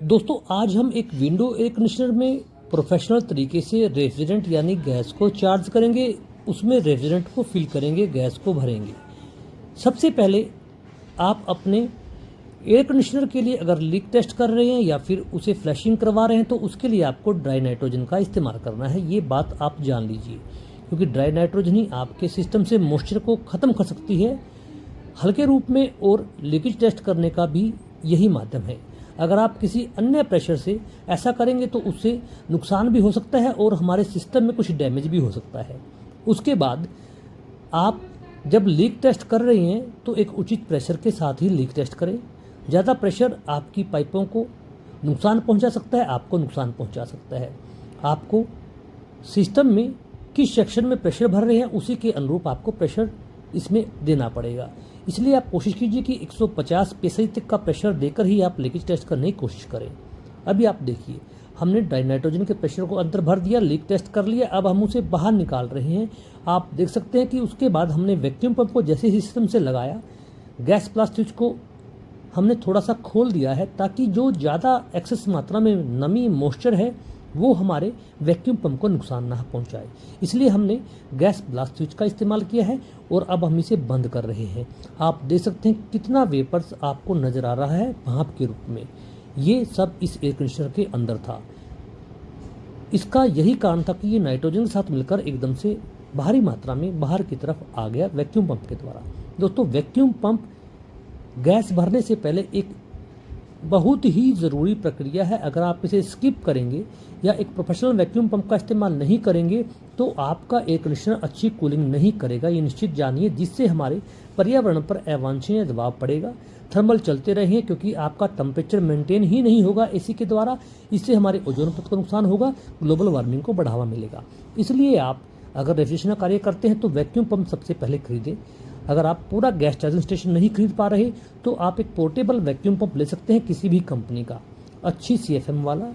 दोस्तों आज हम एक विंडो एयर कंडीशनर में प्रोफेशनल तरीके से रेफ्रिजरेंट यानी गैस को चार्ज करेंगे, उसमें रेफ्रिजरेंट को फिल करेंगे, गैस को भरेंगे। सबसे पहले आप अपने एयर कंडीशनर के लिए अगर लीक टेस्ट कर रहे हैं या फिर उसे फ्लैशिंग करवा रहे हैं तो उसके लिए आपको ड्राई नाइट्रोजन का इस्तेमाल करना है। ये बात आप जान लीजिए, क्योंकि ड्राई नाइट्रोजन ही आपके सिस्टम से मॉइस्चर को ख़त्म कर सकती है हल्के रूप में, और लीकेज टेस्ट करने का भी यही माध्यम है। अगर आप किसी अन्य प्रेशर से ऐसा करेंगे तो उससे नुकसान भी हो सकता है और हमारे सिस्टम में कुछ डैमेज भी हो सकता है। उसके बाद आप जब लीक टेस्ट कर रहे हैं तो एक उचित प्रेशर के साथ ही लीक टेस्ट करें। ज़्यादा प्रेशर आपकी पाइपों को नुकसान पहुंचा सकता है, आपको नुकसान पहुंचा सकता है। आपको सिस्टम में किस सेक्शन में प्रेशर भर रहे हैं उसी के अनुरूप आपको प्रेशर इसमें देना पड़ेगा। इसलिए आप कोशिश कीजिए कि 150 psi तक का प्रेशर देकर ही आप लीकेज टेस्ट करने की कोशिश करें। अभी आप देखिए, हमने ड्राई नाइट्रोजन के प्रेशर को अंदर भर दिया, लीक टेस्ट कर लिया, अब हम उसे बाहर निकाल रहे हैं। आप देख सकते हैं कि उसके बाद हमने वैक्यूम पंप को जैसे ही सिस्टम से लगाया, गैस प्लस स्विच को हमने थोड़ा सा खोल दिया है ताकि जो ज़्यादा एक्सेस मात्रा में नमी मॉइस्चर है वो हमारे वैक्यूम पंप को नुकसान ना पहुंचाए। इसलिए हमने गैस ब्लास्ट स्विच का इस्तेमाल किया है और अब हम इसे बंद कर रहे हैं। आप देख सकते हैं कितना वेपर्स आपको नज़र आ रहा है भाप के रूप में। ये सब इस एयर कंडीशनर के अंदर था। इसका यही कारण था कि ये नाइट्रोजन के साथ मिलकर एकदम से भारी मात्रा में बाहर की तरफ आ गया वैक्यूम पंप के द्वारा। दोस्तों, वैक्यूम पंप गैस भरने से पहले एक बहुत ही ज़रूरी प्रक्रिया है। अगर आप इसे स्किप करेंगे या एक प्रोफेशनल वैक्यूम पंप का इस्तेमाल नहीं करेंगे तो आपका एयर कंडीशनर अच्छी कूलिंग नहीं करेगा, ये निश्चित जानिए, जिससे हमारे पर्यावरण पर अवांछनीय दबाव पड़ेगा। थर्मल चलते रहे क्योंकि आपका टेम्परेचर मेंटेन ही नहीं होगा एसी के द्वारा, इससे हमारे ओजोन परत को नुकसान होगा, ग्लोबल वार्मिंग को बढ़ावा मिलेगा। इसलिए आप अगर रेफ्रिजरेशन कार्य करते हैं तो वैक्यूम पंप सबसे पहले खरीदें। अगर आप पूरा गैस चार्जिंग स्टेशन नहीं खरीद पा रहे तो आप एक पोर्टेबल वैक्यूम पंप ले सकते हैं किसी भी कंपनी का, अच्छी CFM वाला,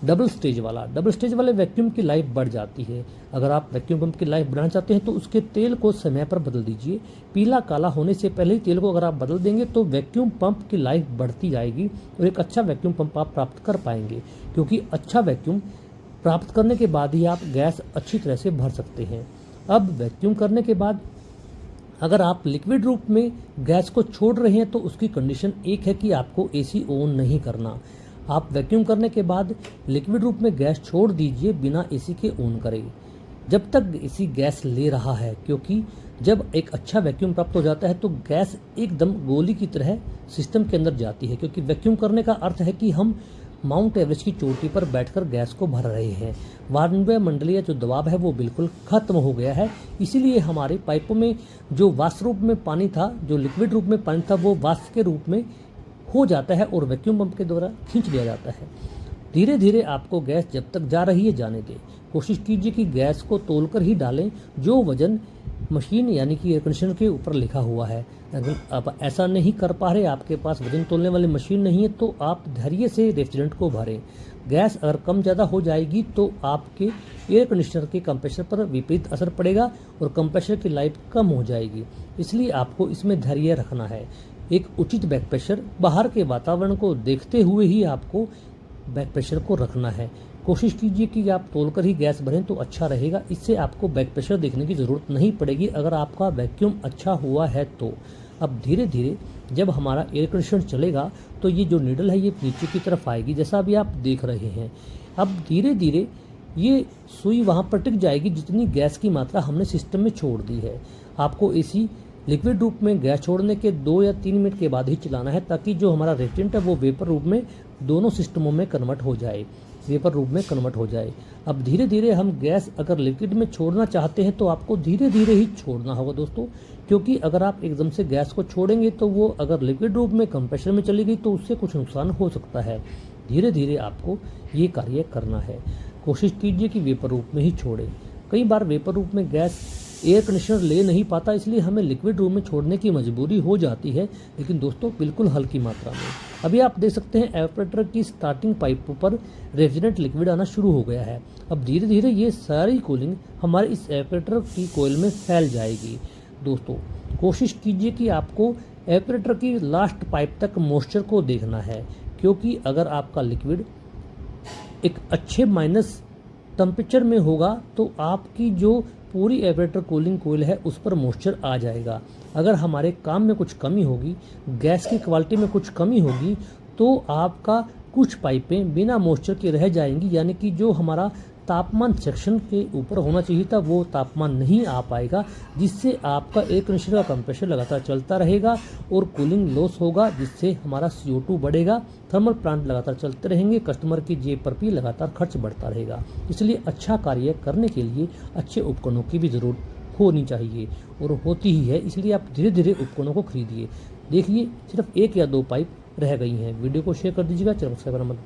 डबल स्टेज वाला। डबल स्टेज वाले वैक्यूम की लाइफ बढ़ जाती है। अगर आप वैक्यूम पंप की लाइफ बढ़ाना चाहते हैं तो उसके तेल को समय पर बदल दीजिए। पीला काला होने से पहले ही तेल को अगर आप बदल देंगे तो वैक्यूम पंप की लाइफ बढ़ती जाएगी और एक अच्छा वैक्यूम पंप आप प्राप्त कर पाएंगे, क्योंकि अच्छा वैक्यूम प्राप्त करने के बाद ही आप गैस अच्छी तरह से भर सकते हैं। अब वैक्यूम करने के बाद अगर आप लिक्विड रूप में गैस को छोड़ रहे हैं तो उसकी कंडीशन एक है कि आपको एसी ऑन नहीं करना। आप वैक्यूम करने के बाद लिक्विड रूप में गैस छोड़ दीजिए बिना एसी के ऑन करे, जब तक एसी गैस ले रहा है, क्योंकि जब एक अच्छा वैक्यूम प्राप्त हो जाता है तो गैस एकदम गोली की तरह सिस्टम के अंदर जाती है, क्योंकि वैक्यूम करने का अर्थ है कि हम माउंट एवरेस्ट की चोटी पर बैठकर गैस को भर रहे हैं। वायुमंडलीय जो दबाव है वो बिल्कुल खत्म हो गया है। इसीलिए हमारे पाइपों में जो वाष्प रूप में पानी था, जो लिक्विड रूप में पानी था, वो वाष्प के रूप में हो जाता है और वैक्यूम पंप के द्वारा खींच लिया जाता है। धीरे धीरे आपको गैस जब तक जा रही है जाने दें। कोशिश कीजिए कि गैस को तोलकर ही डालें जो वजन मशीन यानी कि एयर कंडीशनर के ऊपर लिखा हुआ है। अगर आप ऐसा नहीं कर पा रहे, आपके पास वजन तोलने वाली मशीन नहीं है, तो आप धैर्य से रेफ्रिजरेंट को भरें। गैस अगर कम ज़्यादा हो जाएगी तो आपके एयर कंडीशनर के कंप्रेसर पर विपरीत असर पड़ेगा और कंप्रेसर की लाइफ कम हो जाएगी। इसलिए आपको इसमें धैर्य रखना है। एक उचित बैक प्रेशर, बाहर के वातावरण को देखते हुए ही आपको बैक प्रेशर को रखना है। कोशिश कीजिए कि आप तोलकर ही गैस भरें तो अच्छा रहेगा। इससे आपको बैक प्रेशर देखने की ज़रूरत नहीं पड़ेगी अगर आपका वैक्यूम अच्छा हुआ है तो। अब धीरे धीरे जब हमारा एयर कंडीशनर चलेगा तो ये जो नीडल है ये नीचे की तरफ आएगी, जैसा अभी आप देख रहे हैं। अब धीरे धीरे ये सुई वहाँ पर टिक जाएगी जितनी गैस की मात्रा हमने सिस्टम में छोड़ दी है। आपको एसी लिक्विड रूप में गैस छोड़ने के 2 या 3 मिनट के बाद ही चलाना है, ताकि जो हमारा रेफ्रिजरेंट है वो वेपर रूप में दोनों सिस्टमों में कन्वर्ट हो जाए, वेपर रूप में कन्वर्ट हो जाए। अब धीरे धीरे हम गैस अगर लिक्विड में छोड़ना चाहते हैं तो आपको धीरे धीरे ही छोड़ना होगा दोस्तों, क्योंकि अगर आप एकदम से गैस को छोड़ेंगे तो वो अगर लिक्विड रूप में कंप्रेसर में चली गई तो उससे कुछ नुकसान हो सकता है। धीरे धीरे आपको ये कार्य करना है। कोशिश कीजिए कि वेपर रूप में ही छोड़ें। कई बार वेपर रूप में गैस एयर कंडीशनर ले नहीं पाता, इसलिए हमें लिक्विड रूम में छोड़ने की मजबूरी हो जाती है, लेकिन दोस्तों बिल्कुल हल्की मात्रा में। अभी आप देख सकते हैं एवापोरेटर की स्टार्टिंग पाइपों पर रेफ्रिजरेंट लिक्विड आना शुरू हो गया है। अब धीरे धीरे ये सारी कूलिंग हमारे इस एवापोरेटर की कोयल में फैल जाएगी। दोस्तों कोशिश कीजिए कि आपको एवापोरेटर की लास्ट पाइप तक मॉइस्चर को देखना है, क्योंकि अगर आपका लिक्विड एक अच्छे माइनस टेम्परेचर में होगा तो आपकी जो पूरी एवरेटर कूलिंग कोयल है उस पर मॉइस्चर आ जाएगा। अगर हमारे काम में कुछ कमी होगी, गैस की क्वालिटी में कुछ कमी होगी, तो आपका कुछ पाइपें बिना मॉइस्चर के रह जाएंगी, यानी कि जो हमारा तापमान सेक्शन के ऊपर होना चाहिए था वो तापमान नहीं आ पाएगा, जिससे आपका एयर कंडीशनर का कंप्रेसर लगातार चलता रहेगा और कूलिंग लॉस होगा, जिससे हमारा CO2 बढ़ेगा। थर्मल प्लांट लगातार चलते रहेंगे, कस्टमर की जेब पर भी लगातार खर्च बढ़ता रहेगा। इसलिए अच्छा कार्य करने के लिए अच्छे उपकरणों की भी ज़रूरत होनी चाहिए और होती ही है। इसलिए आप धीरे धीरे उपकरणों को खरीदिए। देखिए सिर्फ 1 या 2 पाइप रह गई हैं। वीडियो को शेयर कर दीजिएगा, चैनल सब्सक्राइब मत